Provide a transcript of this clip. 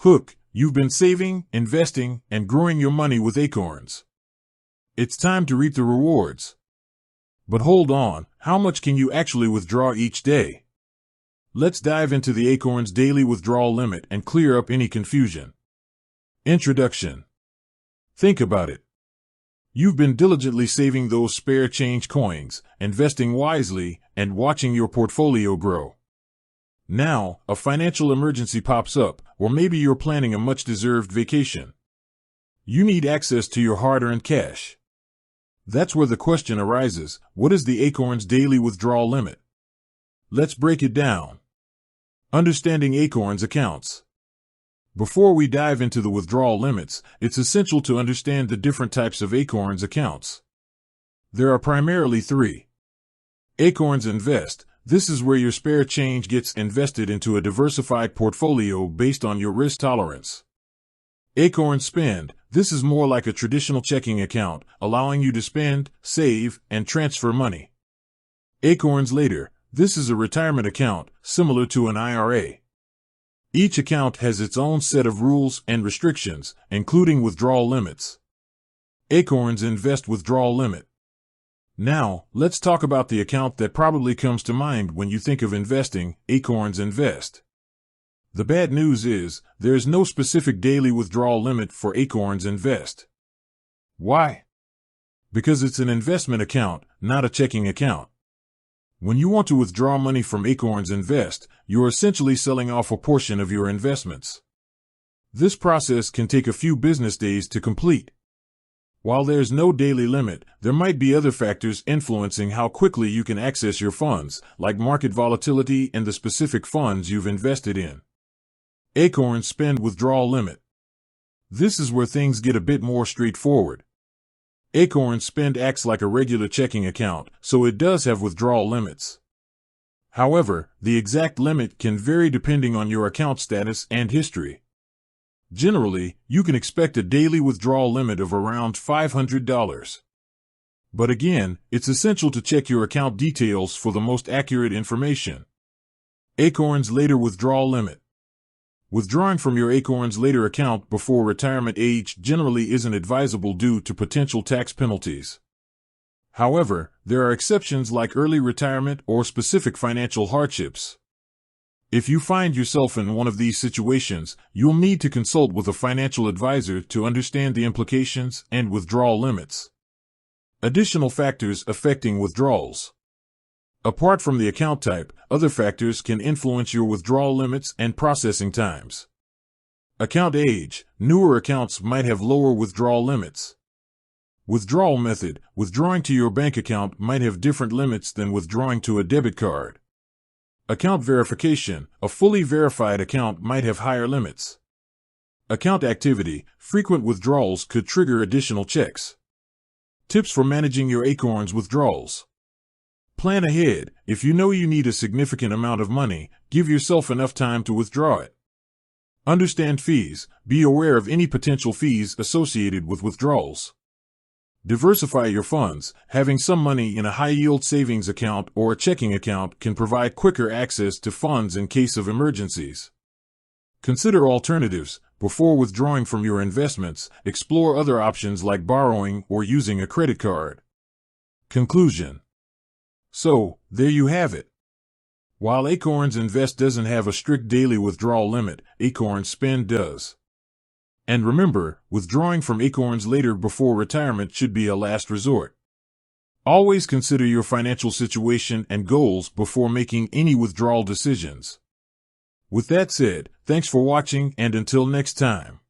Hook, you've been saving, investing, and growing your money with Acorns. It's time to reap the rewards. But hold on, how much can you actually withdraw each day? Let's dive into the Acorns daily withdrawal limit and clear up any confusion. Introduction. Think about it. You've been diligently saving those spare change coins, investing wisely, and watching your portfolio grow. Now, a financial emergency pops up, or maybe you're planning a much-deserved vacation. You need access to your hard-earned cash. That's where the question arises, what is the Acorns daily withdrawal limit? Let's break it down. Understanding Acorns accounts. Before we dive into the withdrawal limits, it's essential to understand the different types of Acorns accounts. There are primarily three. Acorns Invest. This is where your spare change gets invested into a diversified portfolio based on your risk tolerance. Acorns Spend. This is more like a traditional checking account, allowing you to spend, save, and transfer money. Acorns Later. This is a retirement account, similar to an IRA. Each account has its own set of rules and restrictions, including withdrawal limits. Acorns Invest Withdrawal Limit. Now, let's talk about the account that probably comes to mind when you think of investing, Acorns Invest. The bad news is, there is no specific daily withdrawal limit for Acorns Invest. Why? Because it's an investment account, not a checking account. When you want to withdraw money from Acorns Invest, you're essentially selling off a portion of your investments. This process can take a few business days to complete. While there's no daily limit, there might be other factors influencing how quickly you can access your funds, like market volatility and the specific funds you've invested in. Acorns Spend Withdrawal Limit. This is where things get a bit more straightforward. Acorns Spend acts like a regular checking account, so it does have withdrawal limits. However, the exact limit can vary depending on your account status and history. Generally, you can expect a daily withdrawal limit of around $500. But again, it's essential to check your account details for the most accurate information. Acorns Later Withdrawal Limit. Withdrawing from your Acorns Later account before retirement age generally isn't advisable due to potential tax penalties. However, there are exceptions like early retirement or specific financial hardships. If you find yourself in one of these situations, you'll need to consult with a financial advisor to understand the implications and withdrawal limits. Additional factors affecting withdrawals. Apart from the account type, other factors can influence your withdrawal limits and processing times. Account age. Newer accounts might have lower withdrawal limits. Withdrawal method. Withdrawing to your bank account might have different limits than withdrawing to a debit card. Account verification. A fully verified account might have higher limits. Account activity. Frequent withdrawals could trigger additional checks. Tips for managing your Acorns withdrawals. Plan ahead. If you know you need a significant amount of money, give yourself enough time to withdraw it. Understand fees. Be aware of any potential fees associated with withdrawals. Diversify your funds. Having some money in a high-yield savings account or a checking account can provide quicker access to funds in case of emergencies. Consider alternatives. Before withdrawing from your investments, explore other options like borrowing or using a credit card. Conclusion. So, there you have it. While Acorns Invest doesn't have a strict daily withdrawal limit, Acorns Spend does. And remember, withdrawing from Acorns Later before retirement should be a last resort. Always consider your financial situation and goals before making any withdrawal decisions. With that said, thanks for watching and until next time.